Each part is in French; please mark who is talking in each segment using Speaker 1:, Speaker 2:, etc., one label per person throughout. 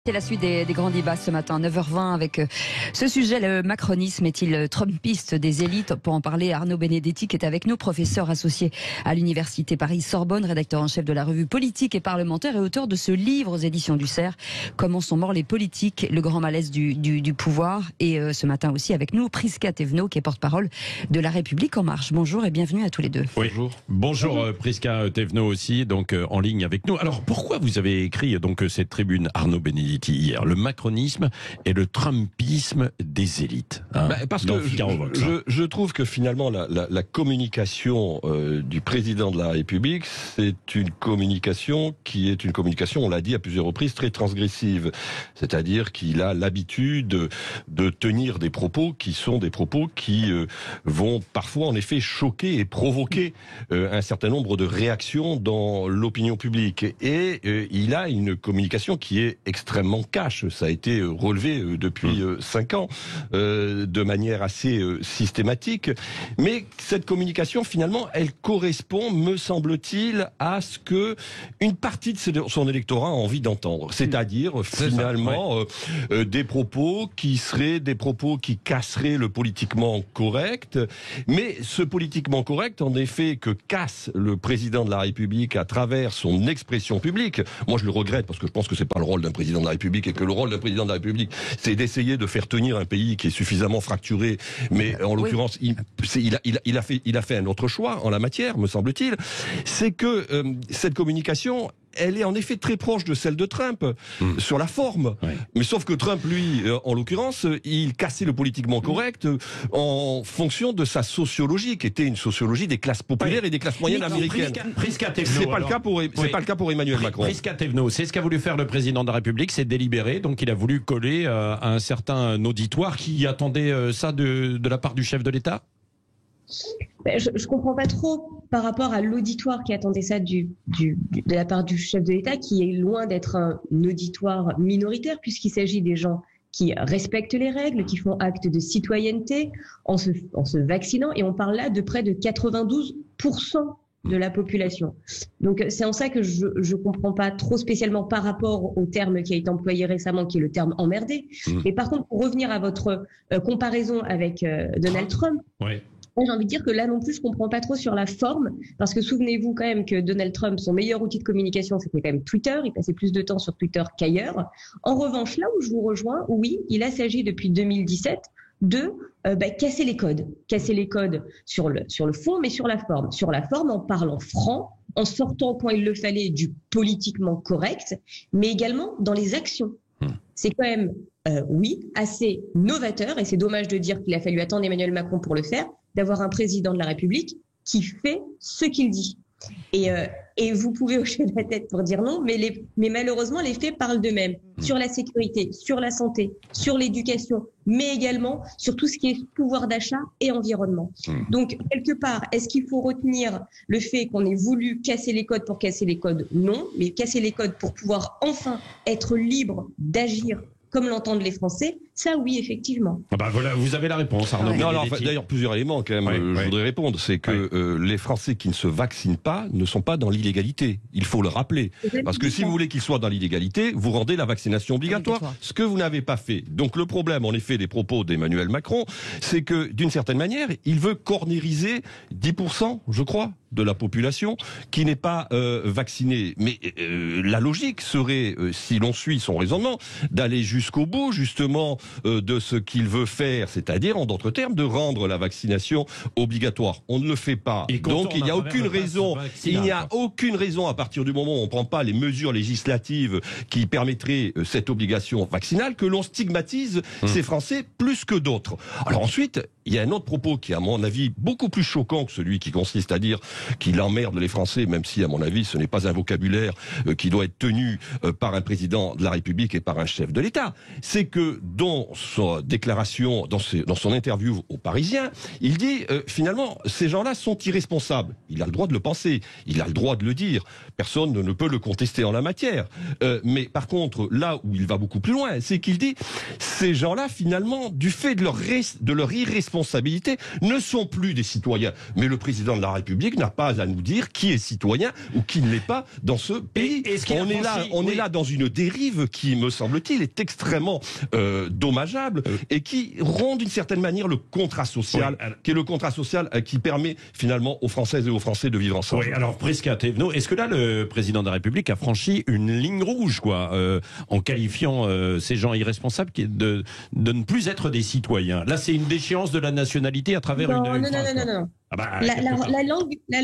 Speaker 1: C'est la suite des grands débats ce matin, 9h20, avec ce sujet, le macronisme est-il trumpiste des élites? Pour en parler, Arnaud Benedetti qui est avec nous, professeur associé à l'Université Paris-Sorbonne, rédacteur en chef de la revue Politique et Parlementaire et auteur de ce livre aux éditions du Cerf, Comment sont morts les politiques, le grand malaise du pouvoir. Et ce matin aussi avec nous, Prisca Thévenot qui est porte-parole de La République En Marche. Bonjour et bienvenue à tous les deux.
Speaker 2: Oui. Bonjour Prisca Thévenot aussi, donc en ligne avec nous. Alors pourquoi vous avez écrit donc cette tribune, Arnaud Benedetti, hier, le macronisme et le trumpisme des élites, hein,
Speaker 3: parce que je trouve que finalement la communication du président de la République, c'est une communication qui est une communication, on l'a dit à plusieurs reprises, très transgressive. C'est-à-dire qu'il a l'habitude de tenir des propos qui sont des propos qui vont parfois en effet choquer et provoquer un certain nombre de réactions dans l'opinion publique. Et il a une communication qui est extrêmement cash, ça a été relevé depuis 5 ans de manière assez systématique, mais cette communication finalement elle correspond, me semble-t-il, à ce que une partie de son électorat a envie d'entendre, c'est-à-dire finalement des propos qui seraient des propos qui casseraient le politiquement correct, mais ce politiquement correct en effet que casse le président de la République à travers son expression publique, moi je le regrette parce que je pense que c'est pas le rôle d'un président de la République et que le rôle d'un président de la République, c'est d'essayer de faire tenir un pays qui est suffisamment fracturé. Mais en l'occurrence, il a fait un autre choix en la matière, me semble-t-il. C'est que cette communication, elle est en effet très proche de celle de Trump sur la forme. Mais sauf que Trump, lui, en l'occurrence, il cassait le politiquement correct en fonction de sa sociologie, qui était une sociologie des classes populaires et des classes moyennes américaines. C'est pas le cas pour Emmanuel Macron.
Speaker 2: Prisca Thévenot, c'est ce qu'a voulu faire le président de la République, c'est délibéré. Donc il a voulu coller à un certain auditoire qui attendait ça de la part du chef de l'État.
Speaker 4: Je comprends pas trop par rapport à l'auditoire qui attendait ça de la part du chef de l'État, qui est loin d'être un auditoire minoritaire, puisqu'il s'agit des gens qui respectent les règles, qui font acte de citoyenneté en se vaccinant, et on parle là de près de 92% de la population. Donc c'est en ça que je comprends pas trop spécialement par rapport au terme qui a été employé récemment, qui est le terme emmerdé. Mais par contre, pour revenir à votre comparaison avec Donald Trump, j'ai envie de dire que là non plus, je comprends pas trop sur la forme, parce que souvenez-vous quand même que Donald Trump, son meilleur outil de communication, c'était quand même Twitter. Il passait plus de temps sur Twitter qu'ailleurs. En revanche, là où je vous rejoins, oui, il a s'agi depuis 2017 de casser les codes sur le fond, mais sur la forme. Sur la forme, en parlant franc, en sortant quand il le fallait du politiquement correct, mais également dans les actions. C'est quand même, assez novateur, et c'est dommage de dire qu'il a fallu attendre Emmanuel Macron pour le faire, d'avoir un président de la République qui fait ce qu'il dit. Et vous pouvez hocher la tête pour dire non, mais malheureusement, les faits parlent d'eux-mêmes. Sur la sécurité, sur la santé, sur l'éducation, mais également sur tout ce qui est pouvoir d'achat et environnement. Donc, quelque part, est-ce qu'il faut retenir le fait qu'on ait voulu casser les codes pour casser les codes? Non, mais casser les codes pour pouvoir enfin être libre d'agir comme l'entendent les Français, ça oui, effectivement.
Speaker 2: Voilà, vous avez la réponse, Arnaud.
Speaker 3: D'ailleurs, plusieurs éléments quand même, je voudrais répondre. C'est que les Français qui ne se vaccinent pas ne sont pas dans l'illégalité. Il faut le rappeler. Parce que si vous voulez qu'ils soient dans l'illégalité, vous rendez la vaccination obligatoire. Ce que vous n'avez pas fait. Donc le problème, en effet, des propos d'Emmanuel Macron, c'est que d'une certaine manière, il veut cornériser 10%, je crois, de la population qui n'est pas vaccinée. Mais la logique serait, si l'on suit son raisonnement, d'aller jusqu'au bout, justement, de ce qu'il veut faire, c'est-à-dire, en d'autres termes, de rendre la vaccination obligatoire. On ne le fait pas. Donc, il n'y a aucune raison, à partir du moment où on ne prend pas les mesures législatives qui permettraient cette obligation vaccinale, que l'on stigmatise ces Français plus que d'autres. Alors ensuite, il y a un autre propos qui est, à mon avis, beaucoup plus choquant que celui qui consiste à dire qu'il emmerde les Français, même si, à mon avis, ce n'est pas un vocabulaire qui doit être tenu par un président de la République et par un chef de l'État. C'est que dans sa déclaration, dans son interview aux Parisiens, il dit finalement, ces gens-là sont irresponsables. Il a le droit de le penser, il a le droit de le dire. Personne ne peut le contester en la matière. Mais par contre, là où il va beaucoup plus loin, c'est qu'il dit ces gens-là, finalement, du fait de leur irresponsabilité, responsabilité, ne sont plus des citoyens. Mais le président de la République n'a pas à nous dire qui est citoyen ou qui ne l'est pas dans ce pays. On est là dans une dérive qui, me semble-t-il, est extrêmement dommageable et qui rompt d'une certaine manière le contrat social, qui est le contrat social qui permet finalement aux Françaises et aux Français de vivre ensemble.
Speaker 2: Oui, alors Prisca Thévenot, est-ce que là le président de la République a franchi une ligne rouge, quoi, en qualifiant ces gens irresponsables de ne plus être des citoyens? Là, c'est une déchéance de la nationalité à travers
Speaker 4: non.
Speaker 2: Ah bah,
Speaker 4: la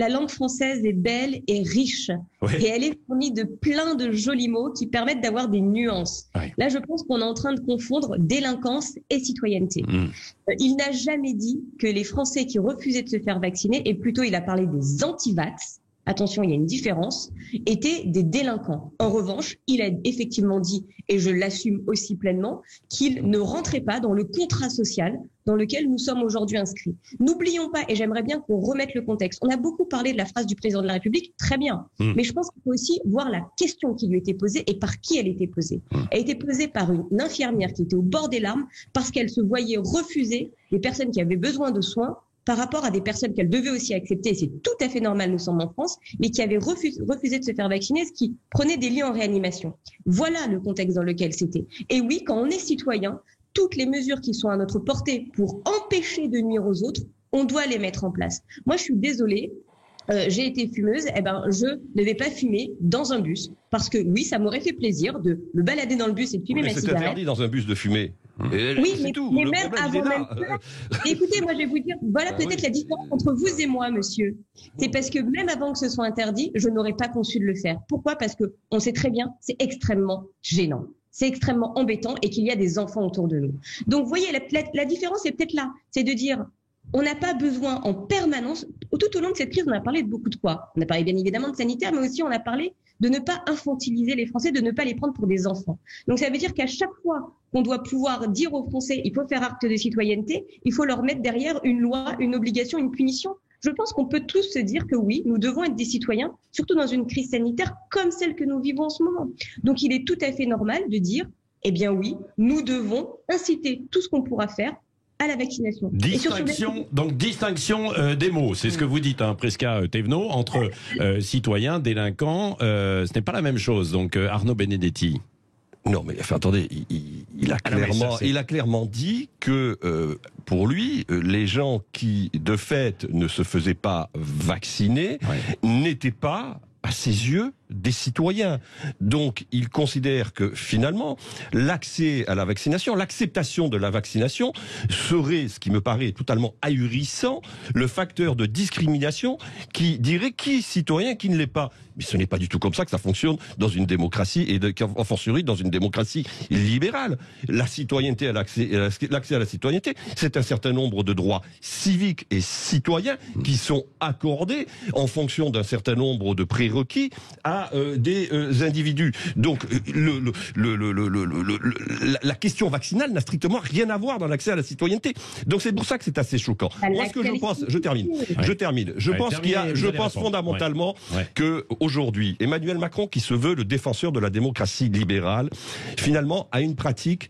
Speaker 4: langue française est belle et riche.
Speaker 2: Oui.
Speaker 4: Et elle est fournie de plein de jolis mots qui permettent d'avoir des nuances.
Speaker 2: Oui.
Speaker 4: Là, je pense qu'on est en train de confondre délinquance et citoyenneté. Il n'a jamais dit que les Français qui refusaient de se faire vacciner, et plutôt il a parlé des anti-vax, attention, il y a une différence, étaient des délinquants. En revanche, il a effectivement dit, et je l'assume aussi pleinement, qu'il ne rentrait pas dans le contrat social dans lequel nous sommes aujourd'hui inscrits. N'oublions pas, et j'aimerais bien qu'on remette le contexte, on a beaucoup parlé de la phrase du président de la République, très bien, mais je pense qu'il faut aussi voir la question qui lui était posée et par qui elle était posée. Elle était posée par une infirmière qui était au bord des larmes parce qu'elle se voyait refuser les personnes qui avaient besoin de soins par rapport à des personnes qu'elle devait aussi accepter, et c'est tout à fait normal, nous sommes en France, mais qui avaient refusé de se faire vacciner, ce qui prenait des lits en réanimation. Voilà le contexte dans lequel c'était. Et oui, quand on est citoyen, toutes les mesures qui sont à notre portée pour empêcher de nuire aux autres, on doit les mettre en place. Moi, je suis désolée. J'ai été fumeuse, je ne vais pas fumer dans un bus parce que oui, ça m'aurait fait plaisir de me balader dans le bus et de fumer ma cigarette.
Speaker 3: C'est interdit dans un bus de fumer.
Speaker 4: Oui, mais même avant même. Écoutez, moi je vais vous dire, voilà peut-être la différence entre vous et moi, monsieur. C'est parce que même avant que ce soit interdit, je n'aurais pas conçu de le faire. Pourquoi ? Parce que on sait très bien, c'est extrêmement gênant. C'est extrêmement embêtant et qu'il y a des enfants autour de nous. Donc, vous voyez, la différence est peut-être là. C'est de dire, on n'a pas besoin en permanence, tout au long de cette crise, on a parlé de beaucoup de quoi. On a parlé bien évidemment de sanitaire, mais aussi on a parlé de ne pas infantiliser les Français, de ne pas les prendre pour des enfants. Donc ça veut dire qu'à chaque fois qu'on doit pouvoir dire aux Français, il faut faire acte de citoyenneté, il faut leur mettre derrière une loi, une obligation, une punition. Je pense qu'on peut tous se dire que oui, nous devons être des citoyens, surtout dans une crise sanitaire comme celle que nous vivons en ce moment. Donc il est tout à fait normal de dire, eh bien oui, nous devons inciter tout ce qu'on pourra faire à la vaccination.
Speaker 2: Distinction des mots, c'est ce que vous dites, Prisca Thévenot, entre citoyens, délinquants, ce n'est pas la même chose. Donc Arnaud Benedetti.
Speaker 3: Non, mais enfin, attendez, il a clairement dit que pour lui, les gens qui de fait ne se faisaient pas vacciner n'étaient pas, à ses yeux, des citoyens. Donc, il considère que finalement, l'accès à la vaccination, l'acceptation de la vaccination serait, ce qui me paraît totalement ahurissant, le facteur de discrimination qui dirait qui est citoyen, qui ne l'est pas. Mais ce n'est pas du tout comme ça que ça fonctionne dans une démocratie et en fortiori dans une démocratie libérale. La citoyenneté, l'accès à la citoyenneté, c'est un certain nombre de droits civiques et citoyens qui sont accordés en fonction d'un certain nombre de prérequis à des individus. Donc la question vaccinale n'a strictement rien à voir dans l'accès à la citoyenneté. Donc c'est pour ça que c'est assez choquant. Moi, ce que je pense, je termine. Je pense fondamentalement que aujourd'hui, Emmanuel Macron, qui se veut le défenseur de la démocratie libérale, finalement a une pratique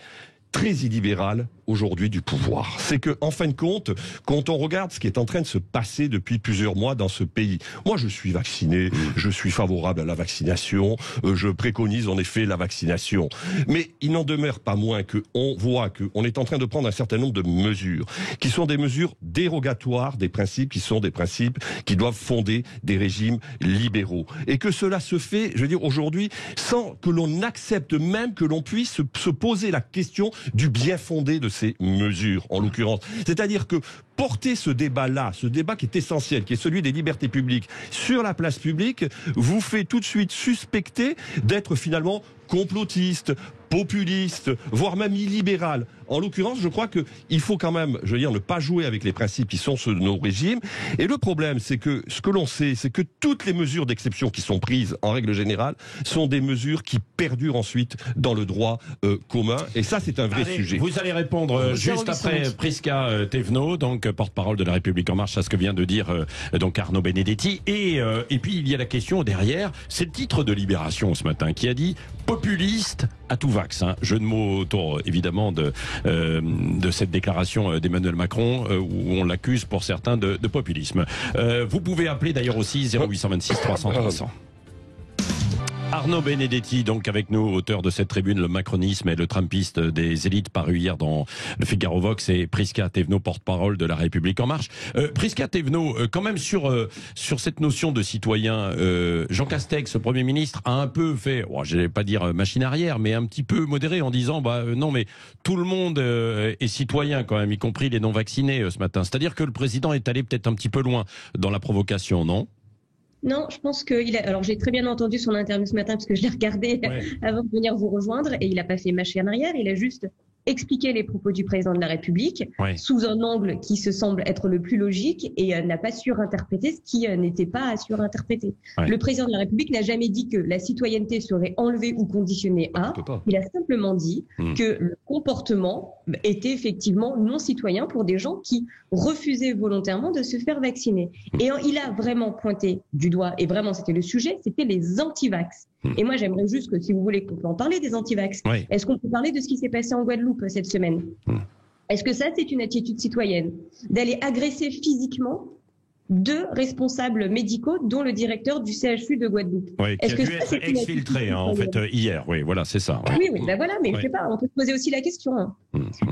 Speaker 3: très illibérale aujourd'hui du pouvoir. C'est que, en fin de compte, quand on regarde ce qui est en train de se passer depuis plusieurs mois dans ce pays, moi je suis vacciné, je suis favorable à la vaccination, je préconise en effet la vaccination, mais il n'en demeure pas moins qu'on voit qu'on est en train de prendre un certain nombre de mesures, qui sont des mesures dérogatoires des principes, qui sont des principes qui doivent fonder des régimes libéraux. Et que cela se fait, je veux dire, aujourd'hui, sans que l'on accepte même que l'on puisse se poser la question du bien fondé de ces mesures, en l'occurrence. C'est-à-dire que porter ce débat-là, ce débat qui est essentiel, qui est celui des libertés publiques, sur la place publique, vous fait tout de suite suspecter d'être finalement complotiste, populiste, voire même illibéral. En l'occurrence, je crois qu'il faut quand même, je veux dire, ne pas jouer avec les principes qui sont ceux de nos régimes. Et le problème, c'est que ce que l'on sait, c'est que toutes les mesures d'exception qui sont prises, en règle générale, sont des mesures qui perdurent ensuite dans le droit commun. Et ça, c'est un vrai sujet.
Speaker 2: Vous allez répondre juste après Prisca Thévenot, donc porte-parole de La République En Marche, à ce que vient de dire donc Arnaud Benedetti. Et puis, il y a la question derrière, c'est le titre de Libération ce matin qui a dit « Populiste ». à tout vax. Hein. Jeu de mots autour, évidemment, de cette déclaration d'Emmanuel Macron, où on l'accuse pour certains de populisme. Vous pouvez appeler d'ailleurs aussi 0826 300 300. Arnaud Benedetti, donc avec nous, auteur de cette tribune, le macronisme et le trumpiste des élites, paru hier dans le Figaro Vox, et Prisca Thévenot, porte-parole de La République En Marche. Prisca Thévenot, quand même sur cette notion de citoyen, Jean Castex, le Premier ministre, a un peu fait, je vais pas dire machine arrière, mais un petit peu modéré en disant, non mais tout le monde est citoyen quand même, y compris les non-vaccinés ce matin. C'est-à-dire que le président est allé peut-être un petit peu loin dans la provocation, non ?
Speaker 4: Non, je pense qu'il a. Alors, j'ai très bien entendu son interview ce matin parce que je l'ai regardé avant de venir vous rejoindre et il n'a pas fait mâcher en arrière. Il a juste expliqué les propos du président de la République sous un angle qui se semble être le plus logique et n'a pas surinterprété ce qui n'était pas à surinterpréter. Le président de la République n'a jamais dit que la citoyenneté serait enlevée ou conditionnée à. Il a simplement dit que le comportement était effectivement non citoyen pour des gens qui refusaient volontairement de se faire vacciner. Et il a vraiment pointé du doigt, et vraiment c'était le sujet, c'était les anti-vax. Et moi, j'aimerais juste que, si vous voulez, qu'on peut en parler des anti-vax. Est-ce qu'on peut parler de ce qui s'est passé en Guadeloupe cette semaine ? Est-ce que ça, c'est une attitude citoyenne ? D'aller agresser physiquement 2 responsables médicaux, dont le directeur du CHU de Guadeloupe.
Speaker 2: Qui a dû être exfiltré, en fait, hier. Oui, voilà, c'est ça.
Speaker 4: Oui, voilà, mais je sais pas, on peut se poser aussi la question.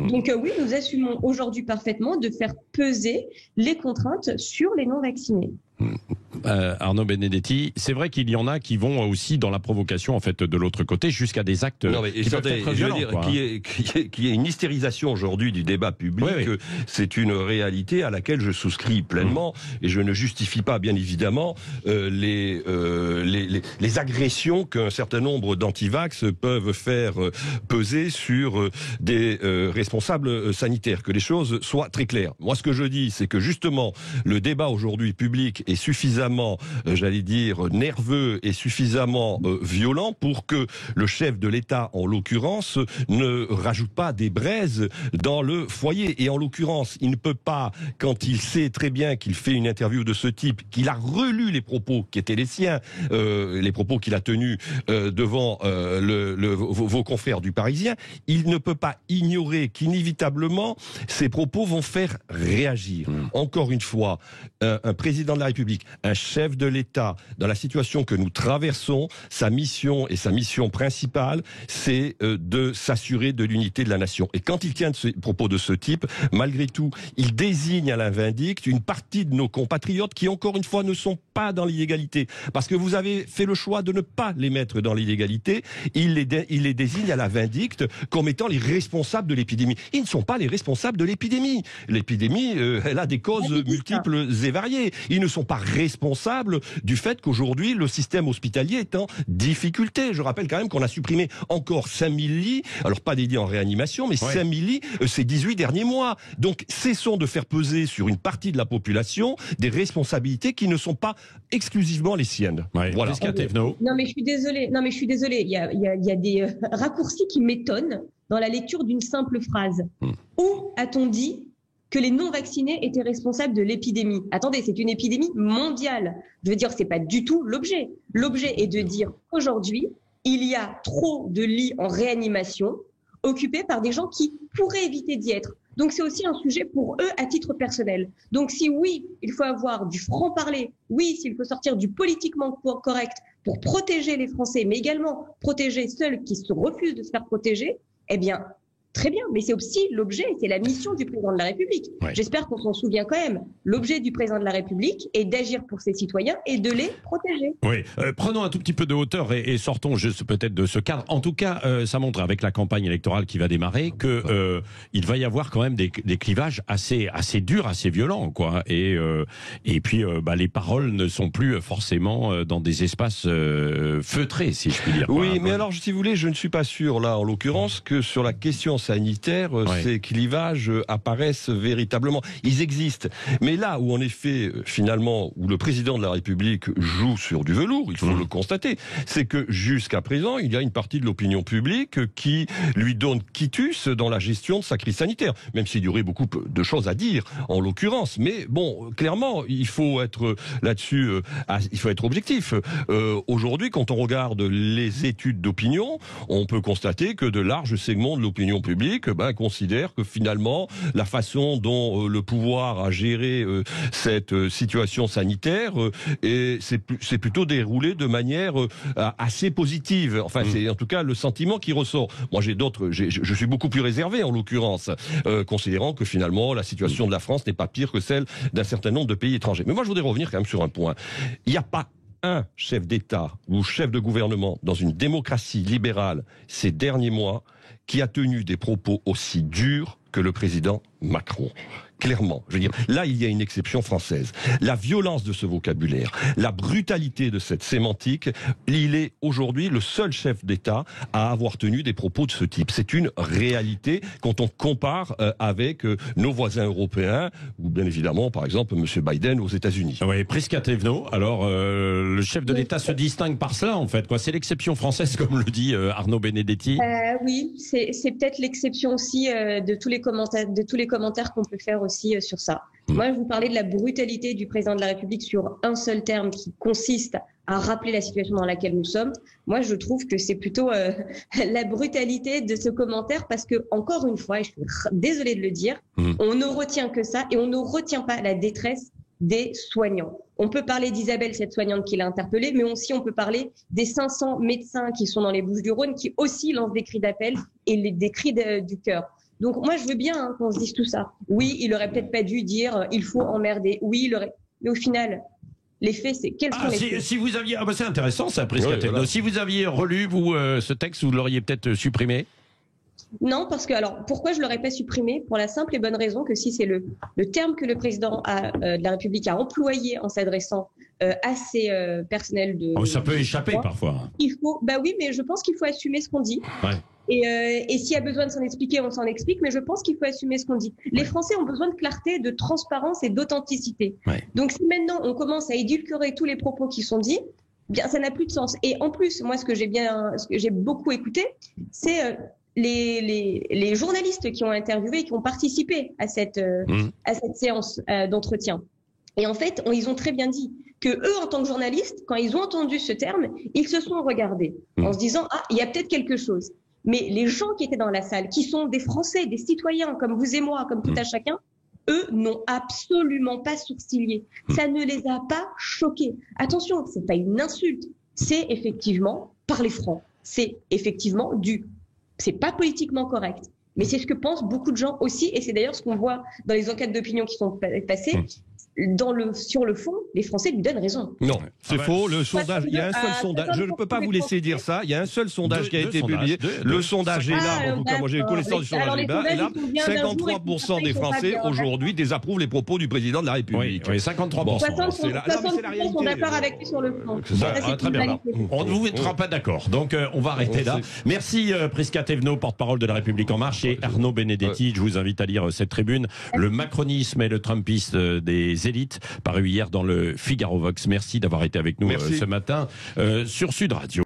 Speaker 4: Donc oui, nous assumons aujourd'hui parfaitement de faire peser les contraintes sur les non-vaccinés.
Speaker 2: Arnaud Benedetti, c'est vrai qu'il y en a qui vont aussi dans la provocation en fait de l'autre côté jusqu'à des actes qui peuvent être violents.
Speaker 3: Qu'il y ait une hystérisation aujourd'hui du débat public, c'est une réalité à laquelle je souscris pleinement et je ne justifie pas bien évidemment les agressions qu'un certain nombre d'antivax peuvent faire peser sur des responsables sanitaires. Que les choses soient très claires. Moi, ce que je dis, c'est que justement le débat aujourd'hui public est suffisamment, j'allais dire, nerveux et suffisamment violent pour que le chef de l'État, en l'occurrence, ne rajoute pas des braises dans le foyer. Et en l'occurrence, il ne peut pas, quand il sait très bien qu'il fait une interview de ce type, qu'il a relu les propos qui étaient les siens, les propos qu'il a tenus devant vos confrères du Parisien, il ne peut pas ignorer qu'inévitablement, ces propos vont faire réagir. Encore une fois, un président de la République, un chef de l'État, dans la situation que nous traversons, sa mission et sa mission principale, c'est de s'assurer de l'unité de la nation. Et quand il tient de propos de ce type, malgré tout, il désigne à la vindicte une partie de nos compatriotes qui, encore une fois, ne sont pas dans l'illégalité. Parce que vous avez fait le choix de ne pas les mettre dans l'illégalité. Il les désigne à la vindicte comme étant les responsables de l'épidémie. Ils ne sont pas les responsables de l'épidémie. L'épidémie, elle a des causes multiples et variées. Ils ne sont pas responsables du fait qu'aujourd'hui, le système hospitalier est en difficulté. Je rappelle quand même qu'on a supprimé encore 5000 lits, alors pas des lits en réanimation, mais 5000 lits ces 18 derniers mois. Donc, cessons de faire peser sur une partie de la population des responsabilités qui ne sont pas exclusivement les siennes.
Speaker 2: Voilà.
Speaker 4: Non, mais je suis désolée. Il y a des raccourcis qui m'étonnent dans la lecture d'une simple phrase. Où a-t-on dit que les non-vaccinés étaient responsables de l'épidémie? Attendez, c'est une épidémie mondiale. Je veux dire, c'est pas du tout l'objet. L'objet est de dire qu'aujourd'hui, il y a trop de lits en réanimation occupés par des gens qui pourraient éviter d'y être. Donc c'est aussi un sujet pour eux à titre personnel. Donc si oui, il faut avoir du franc-parler, oui, s'il faut sortir du politiquement correct pour protéger les Français, mais également protéger ceux qui se refusent de se faire protéger, eh bien, très bien, mais c'est aussi l'objet, c'est la mission du président de la République. J'espère qu'on s'en souvient quand même. L'objet du président de la République est d'agir pour ses citoyens et de les protéger.
Speaker 2: Oui, prenons un tout petit peu de hauteur et sortons juste peut-être de ce cadre. En tout cas, ça montre avec la campagne électorale qui va démarrer que il va y avoir quand même des clivages assez durs, assez violents, quoi. Et puis les paroles ne sont plus forcément dans des espaces feutrés, si je puis dire.
Speaker 3: Oui, mais alors si vous voulez, je ne suis pas sûr là, en l'occurrence, que sur la question sanitaire, ces clivages apparaissent véritablement. Ils existent. Mais là où, en effet, finalement, où le président de la République joue sur du velours, il faut le constater, c'est que jusqu'à présent, il y a une partie de l'opinion publique qui lui donne quitus dans la gestion de sa crise sanitaire, même s'il y aurait beaucoup de choses à dire, en l'occurrence. Mais bon, clairement, il faut être là-dessus, il faut être objectif. Aujourd'hui, quand on regarde les études d'opinion, on peut constater que de larges segments de l'opinion publique considèrent que finalement, la façon dont le pouvoir a géré cette situation sanitaire, c'est plutôt déroulé de manière assez positive. Enfin, c'est en tout cas le sentiment qui ressort. Moi, je suis beaucoup plus réservé en l'occurrence, considérant que finalement la situation de la France n'est pas pire que celle d'un certain nombre de pays étrangers. Mais moi, je voudrais revenir quand même sur un point. Il n'y a pas un chef d'État ou chef de gouvernement dans une démocratie libérale ces derniers mois qui a tenu des propos aussi durs que le président Macron. Clairement, je veux dire, là il y a une exception française. La violence de ce vocabulaire, la brutalité de cette sémantique, il est aujourd'hui le seul chef d'État à avoir tenu des propos de ce type. C'est une réalité quand on compare avec nos voisins européens, ou bien évidemment, par exemple, M. Biden aux États-Unis.
Speaker 2: Oui, Prisca Thévenot. Alors, le chef de l'État se distingue par cela, en fait. C'est l'exception française, comme le dit Arnaud Benedetti.
Speaker 4: Oui, c'est peut-être l'exception aussi de tous les commentaires qu'on peut faire aussi sur ça. Moi, je vous parlais de la brutalité du président de la République sur un seul terme qui consiste à rappeler la situation dans laquelle nous sommes. Moi, je trouve que c'est plutôt la brutalité de ce commentaire parce que, encore une fois, et je suis désolée de le dire, on ne retient que ça et on ne retient pas la détresse des soignants. On peut parler d'Isabelle, cette soignante qui l'a interpellée, mais aussi on peut parler des 500 médecins qui sont dans les Bouches-du-Rhône qui aussi lancent des cris d'appel et des cris du cœur. Donc moi, je veux bien qu'on se dise tout ça. Oui, il aurait peut-être pas dû dire il faut emmerder. Oui, il aurait. Mais au final, les faits, c'est quels sont les faits.
Speaker 2: Si vous aviez, c'est intéressant ça, Prisca Thévenot. Voilà. Si vous aviez relu ce texte, vous l'auriez peut-être supprimé.
Speaker 4: Non, parce que alors pourquoi je l'aurais pas supprimé? Pour la simple et bonne raison que si c'est le terme que le président de la République a employé en s'adressant à ses personnels de.
Speaker 2: Ça peut échapper parfois.
Speaker 4: Il faut, oui, mais je pense qu'il faut assumer ce qu'on dit.
Speaker 2: Ouais.
Speaker 4: Et s'il y a besoin de s'en expliquer, on s'en explique, mais je pense qu'il faut assumer ce qu'on dit. Les Français ont besoin de clarté, de transparence et d'authenticité. Ouais. Donc si maintenant on commence à édulcorer tous les propos qui sont dits, bien ça n'a plus de sens. Et en plus, moi ce que j'ai beaucoup écouté, c'est les journalistes qui ont interviewé et qui ont participé à cette séance d'entretien. Et en fait, ils ont très bien dit que eux, en tant que journalistes, quand ils ont entendu ce terme, ils se sont regardés en se disant il y a peut-être quelque chose. Mais les gens qui étaient dans la salle, qui sont des Français, des citoyens comme vous et moi, comme tout à chacun, eux n'ont absolument pas sourcillé. Ça ne les a pas choqués. Attention, c'est pas une insulte. C'est effectivement parler franc. C'est effectivement c'est pas politiquement correct. Mais c'est ce que pensent beaucoup de gens aussi, et c'est d'ailleurs ce qu'on voit dans les enquêtes d'opinion qui sont passées. Sur le fond, les Français lui donnent raison.
Speaker 3: Non, c'est faux. Le sondage, il y a un seul sondage. Je ne peux pas vous laisser dire ça. Il y a un seul sondage qui a été publié. Le sondage est là. En tout cas, moi j'ai eu connaissance du sondage est là. Et là, 53% des Français aujourd'hui désapprouvent les propos du président de la République.
Speaker 2: Oui, 53%.
Speaker 4: 60% sont d'accord avec lui sur le fond.
Speaker 2: Très bien. On ne vous mettra pas d'accord. Donc on va arrêter là. Merci Prisca Thévenot, porte-parole de la République En Marche, et Arnaud Benedetti. Je vous invite à lire cette tribune. Le macronisme et le trumpisme des élites, paru hier dans le Figaro Vox. Merci d'avoir été avec nous ce matin sur Sud Radio.